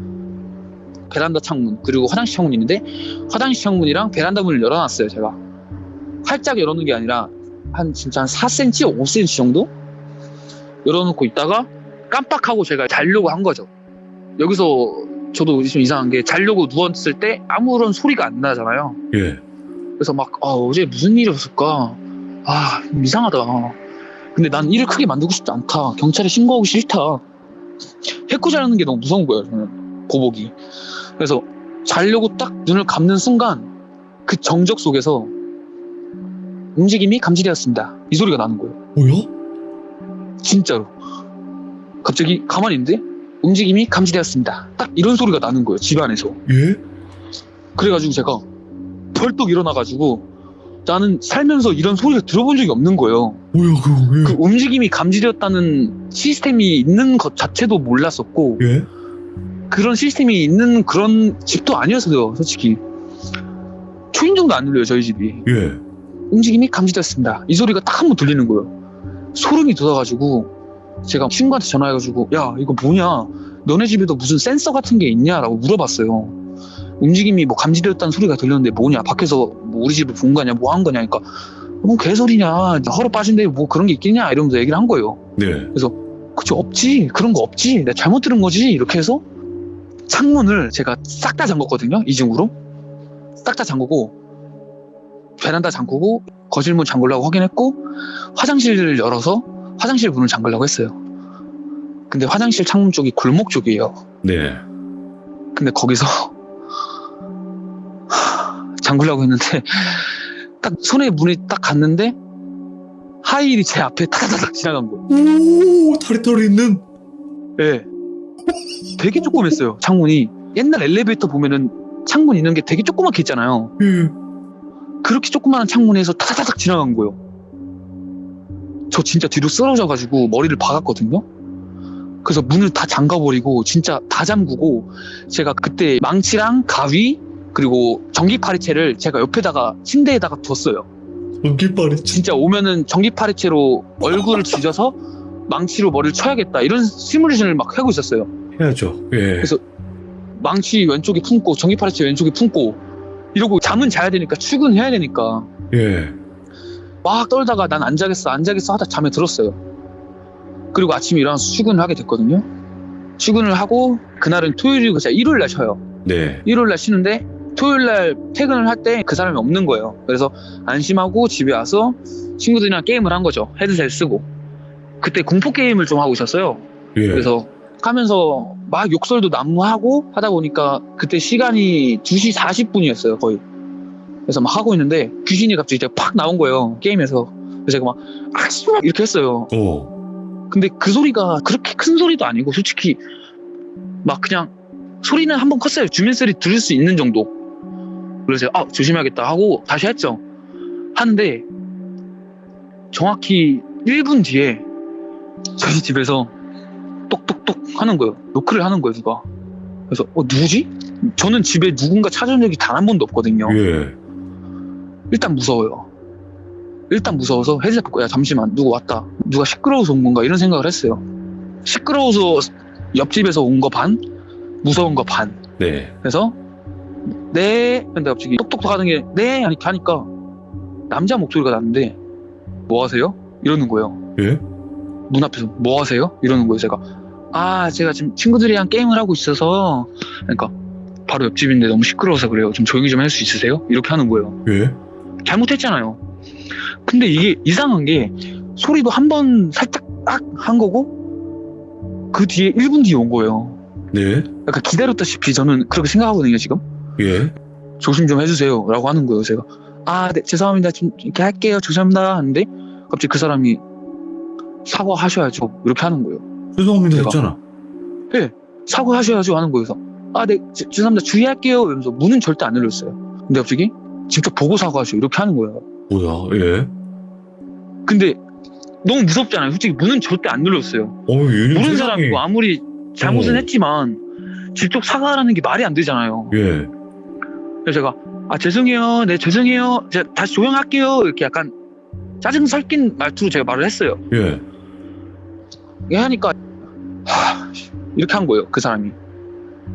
베란다 창문 그리고 화장실 창문이 있는데 화장실 창문이랑 베란다 문을 열어놨어요. 제가 활짝 열어놓은 게 아니라 진짜 한 4cm, 5cm 정도 열어놓고 있다가 깜빡하고 제가 자려고 한 거죠. 여기서 저도 좀 이상한 게 자려고 누웠을 때 아무런 소리가 안 나잖아요. 예. 그래서 막 어제 무슨 일이 없을까? 이상하다. 근데 난 일을 크게 만들고 싶지 않다. 경찰에 신고하기 싫다. 해코지하는 게 너무 무서운 거예요. 저는 보복이. 그래서 자려고 딱 눈을 감는 순간 그 정적 속에서 움직임이 감지되었습니다. 이 소리가 나는 거예요. 뭐야? 진짜로. 갑자기 가만히 있는데 움직임이 감지되었습니다. 딱 이런 소리가 나는 거예요. 집 안에서. 예? 그래가지고 제가 벌떡 일어나가지고 나는 살면서 이런 소리가 들어본 적이 없는 거예요. 뭐야 그거? 예. 그 움직임이 감지되었다는 시스템이 있는 것 자체도 몰랐었고 예? 그런 시스템이 있는 그런 집도 아니었어요. 솔직히 초인종도 안 눌려요. 저희 집이. 예. 움직임이 감지되었습니다. 이 소리가 딱 한 번 들리는 거예요. 소름이 돋아가지고 제가 친구한테 전화해가지고 야 이거 뭐냐, 너네 집에도 무슨 센서 같은 게 있냐라고 물어봤어요. 움직임이 뭐 감지되었다는 소리가 들렸는데 뭐냐, 밖에서 뭐 우리 집을 본 거냐, 뭐 한 거냐, 그러니까 뭐 개소리냐, 허러 빠진데 뭐 그런 게 있겠냐 이러면서 얘기를 한 거예요. 네. 그치, 없지, 그런 거 없지, 내가 잘못 들은 거지. 이렇게 해서 창문을 제가 싹 다 잠궜거든요. 이중으로 싹 다 잠그고 베란다 잠그고 거실문 잠그려고 확인했고 화장실을 열어서 화장실 문을 잠그려고 했어요. 근데 화장실 창문 쪽이 골목 쪽이에요. 네. 근데 거기서 잠그려고 했는데 딱 손에 문이 딱 갔는데 하이힐이 제 앞에 타다닥 지나간 거예요. 오, 다리털이 있는. 네. 되게 조그맸어요. 창문이. 옛날 엘리베이터 보면은 창문 있는 게 되게 조그맣게 있잖아요. 예. 그렇게 조그마한 창문에서 타다닥 지나간 거예요. 저 진짜 뒤로 쓰러져가지고 머리를 박았거든요. 그래서 문을 다 잠가버리고 진짜 다 잠그고 제가 그때 망치랑 가위 그리고 전기 파리채를 제가 옆에다가 침대에다가 뒀어요. 전기빨이 진짜 오면은 전기 파리채로 얼굴을 지져서 망치로 머리를 쳐야겠다 이런 시뮬레이션을 막 하고 있었어요. 해야죠. 예. 그래서 망치 왼쪽에 품고 전기 파리채 왼쪽에 품고 이러고 잠은 자야 되니까 출근해야 되니까 예. 막 떨다가 난 안 자겠어 하다 잠에 들었어요. 그리고 아침에 일어나서 출근을 하게 됐거든요. 출근을 하고 그날은 토요일이고 제가 일요일날 쉬어요. 네. 일요일날 쉬는데 토요일날 퇴근을 할 때 그 사람이 없는 거예요. 그래서 안심하고 집에 와서 친구들이랑 게임을 한 거죠. 헤드셋 쓰고. 그때 공포 게임을 좀 하고 있었어요. 예. 그래서 하면서 막 욕설도 난무하고 하다 보니까 그때 시간이 2시 40분이었어요 거의. 그래서 막 하고 있는데 귀신이 갑자기 이제 팍 나온 거예요 게임에서. 그래서 제가 막 씨발 이렇게 했어요. 근데 그 소리가 그렇게 큰 소리도 아니고 솔직히 막 그냥 소리는 한번 컸어요. 주변 소리 들을 수 있는 정도. 그래서 제가 조심해야겠다 하고 다시 했죠. 하는데 정확히 1분 뒤에 저희 집에서 똑똑똑 하는 거예요. 노크를 하는 거예요 누가. 그래서 누구지? 저는 집에 누군가 찾아온 적이 단 한 번도 없거든요. 예. 일단 무서워요. 일단 무서워서 헤드셋 벗고 야 잠시만 누구 왔다, 누가 시끄러워서 온 건가 이런 생각을 했어요. 시끄러워서 옆집에서 온 거 반, 무서운 거 반. 네. 그래서 네 근데 갑자기 똑똑똑 하는 게 네 하니까 남자 목소리가 났는데 뭐 하세요? 이러는 거예요. 예? 문 앞에서 뭐 하세요? 이러는 거예요. 제가 지금 친구들이랑 게임을 하고 있어서, 그러니까 바로 옆집인데 너무 시끄러워서 그래요. 좀 조용히 좀 할 수 있으세요? 이렇게 하는 거예요. 예? 잘못했잖아요. 근데 이게 이상한 게 소리도 한 번 살짝 딱 한 거고 그 뒤에 1분 뒤에 온 거예요. 네. 약간 기다렸다시피 저는 그렇게 생각하거든요 지금. 예. 조심 좀 해주세요 라고 하는 거예요. 제가 네 죄송합니다 좀 이렇게 할게요 죄송합니다 하는데 갑자기 그 사람이 사과하셔야죠 이렇게 하는 거예요. 죄송합니다 제가. 했잖아. 네 사과하셔야죠 하는 거예요. 그래서 네 죄송합니다 주의할게요 이러면서 문은 절대 안 열렸어요. 근데 갑자기 직접 보고 사과하셔 이렇게 하는 거예요. 뭐야? 예. 근데 너무 무섭잖아요. 솔직히 문은 절대 안 열렸어요. 요즘 모르는 세상에. 사람이고 아무리 잘못은 했지만 직접 사과하라는 게 말이 안 되잖아요. 예. 그래서 제가 죄송해요. 네, 죄송해요. 제가 다시 조용할게요. 이렇게 약간 짜증 섞인 말투로 제가 말을 했어요. 예. 이렇게 하니까 이렇게 한 거예요. 그 사람이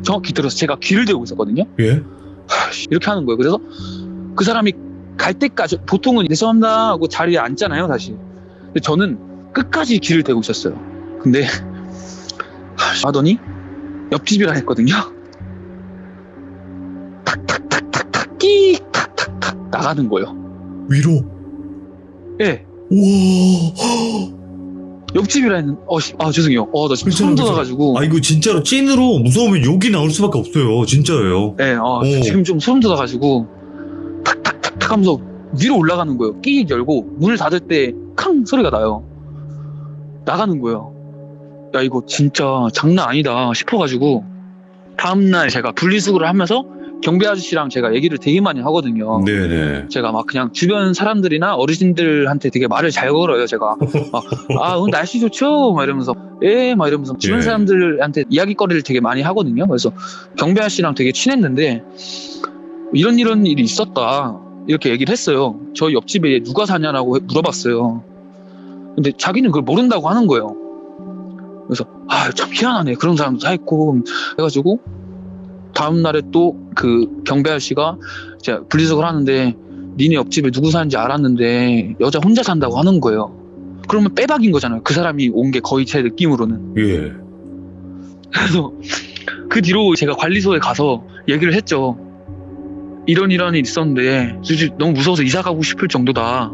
정확히 들어서 제가 귀를 대고 있었거든요. 예. 이렇게 하는 거예요. 그래서 그 사람이 갈 때까지 보통은 죄송합니다 하고 자리에 앉잖아요, 다시. 근데 저는 끝까지 귀를 대고 있었어요. 근데 하더니 옆집이라 했거든요. 탁탁탁탁탁 끼 탁탁탁 나가는 거예요. 위로. 예. 우와. 옆집이라 했는데 죄송해요. 나 지금 소름 돋아가지고. 아 이거 진짜로 찐으로 무서우면 욕이 나올 수밖에 없어요. 진짜예요. 네, 지금 좀 소름 돋아가지고 탁탁탁탁 하면서 위로 올라가는 거예요. 끼 열고 문을 닫을 때 캉 소리가 나요. 나가는 거예요. 야 이거 진짜 장난 아니다 싶어가지고 다음날 제가 분리수거를 하면서 경비 아저씨랑 제가 얘기를 되게 많이 하거든요. 네네. 제가 막 그냥 주변 사람들이나 어르신들한테 되게 말을 잘 걸어요. 제가 오늘 날씨 좋죠? 막 이러면서 막 이러면서 주변 예. 사람들한테 이야기거리를 되게 많이 하거든요. 그래서 경비 아저씨랑 되게 친했는데 이런 일이 있었다 이렇게 얘기를 했어요. 저희 옆집에 누가 사냐라고 물어봤어요. 근데 자기는 그걸 모른다고 하는 거예요. 그래서 참 희한하네. 그런 사람도 다 있고 해가지고 다음날에 또 그 경비 아저씨가 제가 분리수거를 하는데 니네 옆집에 누구 사는지 알았는데 여자 혼자 산다고 하는 거예요. 그러면 빼박인 거잖아요. 그 사람이 온 게 거의 제 느낌으로는. 예. 그래서 그 뒤로 제가 관리소에 가서 얘기를 했죠. 이런 일이 있었는데 너무 무서워서 이사 가고 싶을 정도다.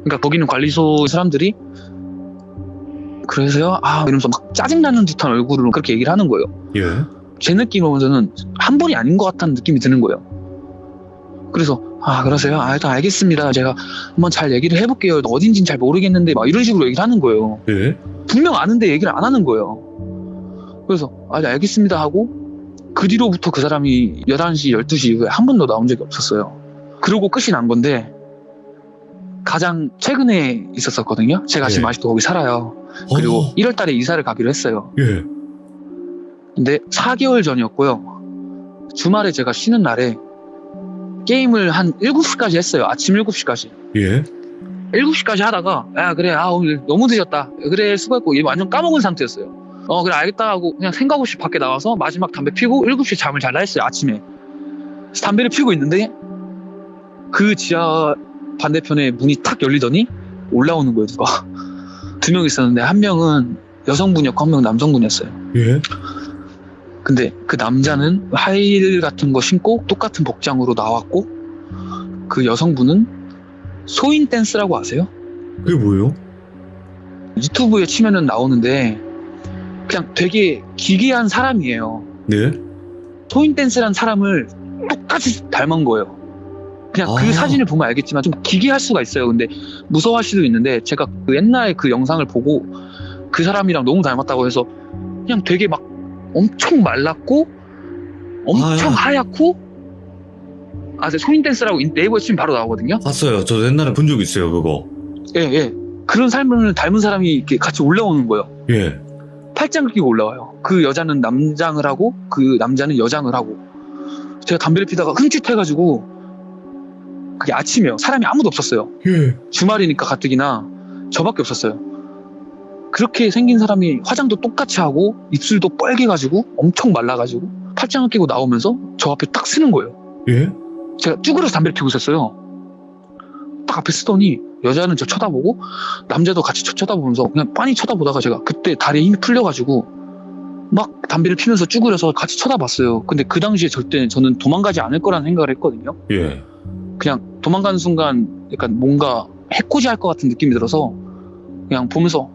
그러니까 거기는 관리소 사람들이 그래서요 이러면서 막 짜증나는 듯한 얼굴로 그렇게 얘기를 하는 거예요. 예. 제 느낌으로는 한 번이 아닌 것 같다는 느낌이 드는 거예요. 그래서 그러세요? 일단 알겠습니다. 제가 한번 잘 얘기를 해볼게요. 어딘지는 잘 모르겠는데 막 이런 식으로 얘기를 하는 거예요. 예. 분명 아는데 얘기를 안 하는 거예요. 그래서 알겠습니다 하고 그 뒤로부터 그 사람이 11시, 12시 이후에 한 번도 나온 적이 없었어요. 그러고 끝이 난 건데 가장 최근에 있었었거든요. 제가 지금 예. 아직도 거기 살아요. 그리고 1월 달에 이사를 가기로 했어요. 예. 근데 4개월 전이었고요. 주말에 제가 쉬는 날에 게임을 한 7시까지 했어요. 아침 7시까지. 예. 7시까지 하다가 그래 오늘 너무 늦었다. 그래 수고했고 완전 까먹은 상태였어요. 그래 알겠다 하고 그냥 생각 없이 밖에 나와서 마지막 담배 피고 7시에 잠을 잘라 했어요. 아침에. 그래서 담배를 피우고 있는데 그 지하 반대편에 문이 탁 열리더니 올라오는 거예요. 누가. 2명 있었는데 한 명은 여성분이었고 한 명은 남성분이었어요. 예. 근데 그 남자는 하이힐 같은 거 신고 똑같은 복장으로 나왔고 그 여성분은 소인 댄스라고 아세요? 그게 뭐예요? 유튜브에 치면은 나오는데 그냥 되게 기괴한 사람이에요. 네. 소인 댄스란 사람을 똑같이 닮은 거예요. 그냥 그 사진을 보면 알겠지만 좀 기괴할 수가 있어요. 근데 무서워할 수도 있는데 제가 그 옛날 그 영상을 보고 그 사람이랑 너무 닮았다고 해서 그냥 되게 막 엄청 말랐고 엄청 하얗고 소인 댄스라고 네이버에 치면 바로 나오거든요. 봤어요. 저 옛날에 본 적 있어요, 그거. 예. 그런 삶을 닮은 사람이 이렇게 같이 올라오는 거예요. 예. 팔짱을 끼고 올라와요. 그 여자는 남장을 하고 그 남자는 여장을 하고. 제가 담배를 피다가 흠칫해가지고 그게 아침이에요. 사람이 아무도 없었어요. 예. 주말이니까 가뜩이나 저밖에 없었어요. 그렇게 생긴 사람이 화장도 똑같이 하고 입술도 뻘개가지고 엄청 말라가지고 팔짱을 끼고 나오면서 저 앞에 딱 쓰는 거예요. 예. 제가 쭈그려서 담배를 피우고 있었어요. 딱 앞에 쓰더니 여자는 저 쳐다보고 남자도 같이 저 쳐다보면서 그냥 빤히 쳐다보다가 제가 그때 다리에 힘이 풀려가지고 막 담배를 피면서 쭈그려서 같이 쳐다봤어요. 근데 그 당시에 절대 저는 도망가지 않을 거라는 생각을 했거든요. 예. 그냥 도망가는 순간 약간 뭔가 해코지 할 것 같은 느낌이 들어서 그냥 보면서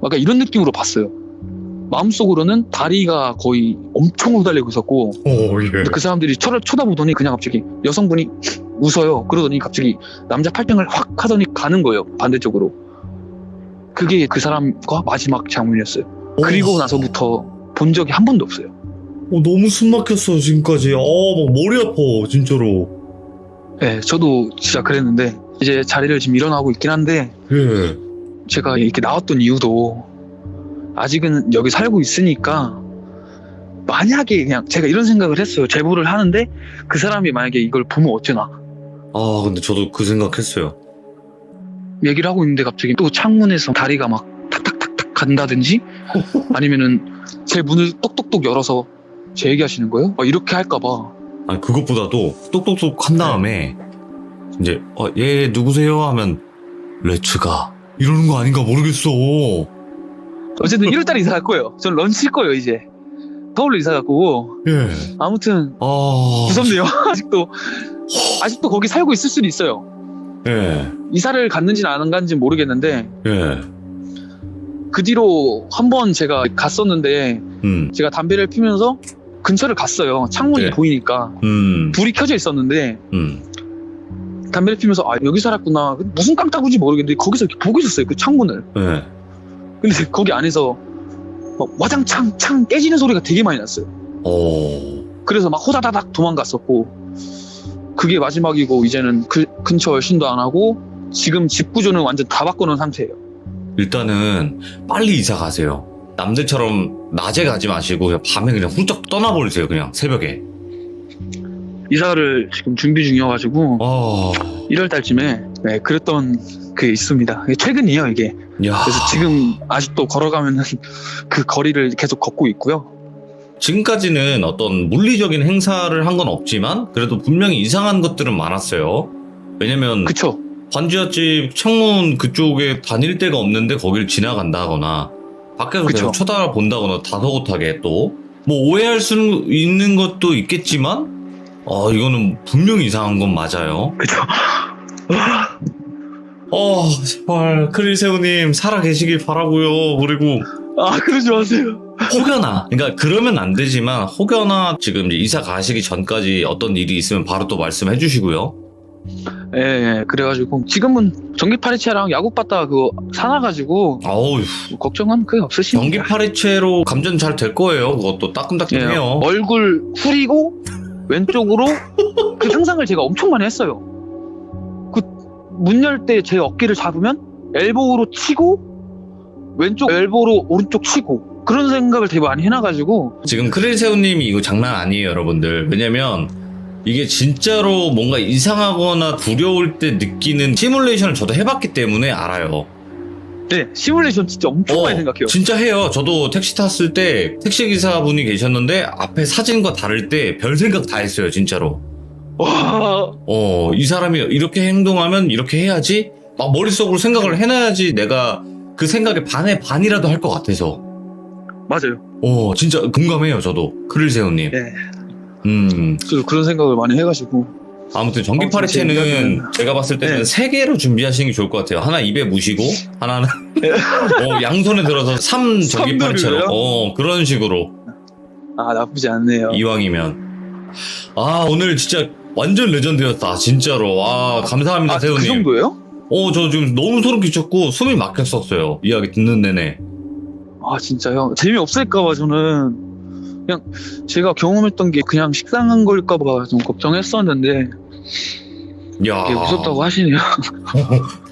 약간 이런 느낌으로 봤어요. 마음속으로는 다리가 거의 엄청 후달리고 있었고 예. 그 사람들이 저를 쳐다보더니 그냥 갑자기 여성분이 웃어요. 그러더니 갑자기 남자 팔짱을 확 하더니 가는 거예요. 반대쪽으로. 그게 그 사람과 마지막 장면이었어요. 그리고 나서부터 본 적이 한 번도 없어요. 너무 숨 막혔어 지금까지. 막 머리 아파 진짜로. 네, 저도 진짜 그랬는데 이제 자리를 지금 일어나고 있긴 한데 예. 제가 이렇게 나왔던 이유도 아직은 여기 살고 있으니까 만약에 그냥 제가 이런 생각을 했어요. 제보를 하는데 그 사람이 만약에 이걸 보면 어쩌나. 아, 근데 저도 그 생각했어요. 얘기를 하고 있는데 갑자기 또 창문에서 다리가 막 탁탁탁탁 간다든지 아니면은 제 문을 똑똑똑 열어서 제 얘기하시는 거예요? 이렇게 할까봐. 아니, 그것보다도 똑똑똑 한 다음에 이제 얘 누구세요? 하면 레츠가 이러는 거 아닌가 모르겠어. 어쨌든 1월달에 이사 갈 거예요. 전 런칠 거예요 이제. 서울로 이사 갔고 예. 아무튼 무섭네요. 아직도 거기 살고 있을 수도 있어요. 예. 이사를 갔는지는 안 갔는지는 모르겠는데 예. 그 뒤로 한 번 제가 갔었는데 제가 담배를 피면서 근처를 갔어요. 창문이 네. 보이니까 불이 켜져 있었는데 담배를 피면서 여기 살았구나. 무슨 깜짝인지 모르겠는데 거기서 이렇게 보고 있었어요. 그 창문을. 예. 근데 거기 안에서 막 와장창 창 깨지는 소리가 되게 많이 났어요. 그래서 막 호다다닥 도망갔었고 그게 마지막이고 이제는 그 근처 열심도 안 하고 지금 집 구조는 완전 다 바꿔놓은 상태예요. 일단은 빨리 이사 가세요. 남들처럼 낮에 가지 마시고 그냥 밤에 그냥 훌쩍 떠나버리세요. 그냥 새벽에. 이사를 지금 준비 중이어가지고 1월달쯤에 그랬던 게 있습니다. 이게 최근이에요 이게. 야. 그래서 지금 아직도 걸어가면 그 거리를 계속 걷고 있고요. 지금까지는 어떤 물리적인 행사를 한 건 없지만 그래도 분명히 이상한 것들은 많았어요. 왜냐면 그쵸? 반지하집 창문 그쪽에 다닐 데가 없는데 거길 지나간다거나 밖에서 그쵸. 계속 쳐다본다거나 다소곳하게 또 뭐 오해할 수 있는 것도 있겠지만 이거는 분명히 이상한 건 맞아요. 그쵸? 제발 크릴새우님 살아 계시길 바라고요. 그리고 그러지 마세요. 혹여나, 그러니까 그러면 안 되지만 혹여나 지금 이제 이사 가시기 전까지 어떤 일이 있으면 바로 또 말씀해 주시고요. 예, 그래가지고 지금은 전기 파리채랑 야구 바다 그거 사놔가지고 아우, 걱정은 그게 없으십니다. 전기 파리채로 감전 잘 될 거예요. 그것도 따끔따끔해요. 얼굴 후리고 왼쪽으로 그 상상을 제가 엄청 많이 했어요. 그 문 열 때 제 어깨를 잡으면 엘보우로 치고 왼쪽 엘보로 오른쪽 치고 그런 생각을 되게 많이 해놔가지고 지금 크릴새우님이 이거 장난 아니에요, 여러분들. 왜냐면 이게 진짜로 뭔가 이상하거나 두려울 때 느끼는 시뮬레이션을 저도 해봤기 때문에 알아요. 네, 시뮬레이션 진짜 엄청 많이 생각해요. 진짜 해요. 저도 택시 탔을 때 택시기사분이 계셨는데 앞에 사진과 다를 때 별 생각 다 했어요, 진짜로. 와, 이 사람이 이렇게 행동하면 이렇게 해야지? 막 머릿속으로 생각을 해놔야지 내가 그 생각에 반에 반이라도 할 것 같아서. 맞아요. 진짜 공감해요, 저도. 크릴새우님. 네. 음. 그런 생각을 많이 해가지고. 아무튼 전기 파리채는 제가 봤을 때는 3개로 준비하시는 게 좋을 것 같아요. 하나 입에 무시고, 하나는 양손에 들어서 3 전기 파리채로. 그런 식으로. 나쁘지 않네요. 이왕이면. 오늘 진짜 완전 레전드였다, 진짜로. 감사합니다, 새우님. 그 정도예요? 저 지금 너무 소름 끼쳤고 숨이 막혔었어요. 이야기 듣는 내내. 진짜요? 재미없을까봐 저는 그냥 제가 경험했던 게 그냥 식상한 걸까봐 좀 걱정했었는데 야, 이게 무섭다고 하시네요.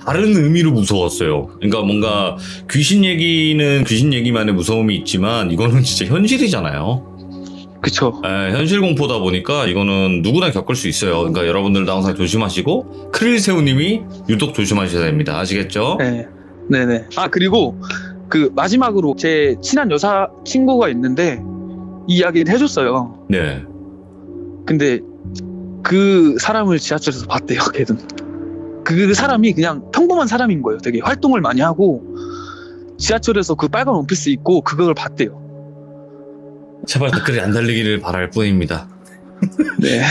다른 의미로 무서웠어요. 그러니까 뭔가 귀신 얘기는 귀신 얘기만의 무서움이 있지만 이거는 진짜 현실이잖아요. 그쵸. 현실 공포다 보니까 이거는 누구나 겪을 수 있어요. 그러니까 여러분들도 항상 조심하시고 크릴새우님이 유독 조심하셔야 됩니다. 아시겠죠? 네네. 그리고 그 마지막으로 제 친한 여사 친구가 있는데 이 이야기를 해줬어요. 네. 근데 그 사람을 지하철에서 봤대요. 걔는. 그 사람이 그냥 평범한 사람인 거예요. 되게 활동을 많이 하고 지하철에서 그 빨간 원피스 입고 그걸 봤대요. 제발 댓글이 안 달리기를 바랄 뿐입니다. 네.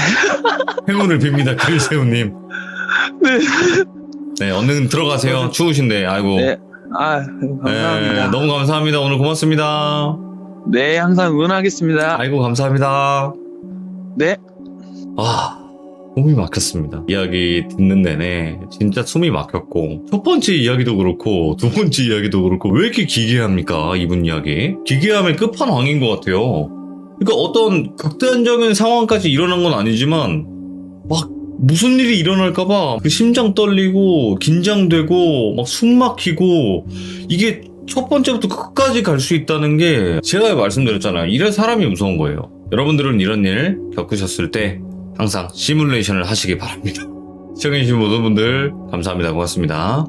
행운을 빕니다, 크릴새우님. 네. 네, 얼른 들어가세요. 추우신데. 아이고. 네. 감사합니다. 너무 감사합니다. 오늘 고맙습니다. 네, 항상 응원하겠습니다. 아이고, 감사합니다. 네. 숨이 막혔습니다. 이야기 듣는 내내 진짜 숨이 막혔고, 첫 번째 이야기도 그렇고 두 번째 이야기도 그렇고 왜 이렇게 기괴합니까? 이분 이야기 기괴함의 끝판왕인 것 같아요. 그러니까 어떤 극단적인 상황까지 일어난 건 아니지만 막 무슨 일이 일어날까봐 그 심장 떨리고 긴장되고 막 숨 막히고 이게 첫 번째부터 끝까지 갈 수 있다는 게 제가 말씀드렸잖아요. 이래 사람이 무서운 거예요. 여러분들은 이런 일 겪으셨을 때 항상 시뮬레이션을 하시기 바랍니다. 시청해주신 모든 분들 감사합니다. 고맙습니다.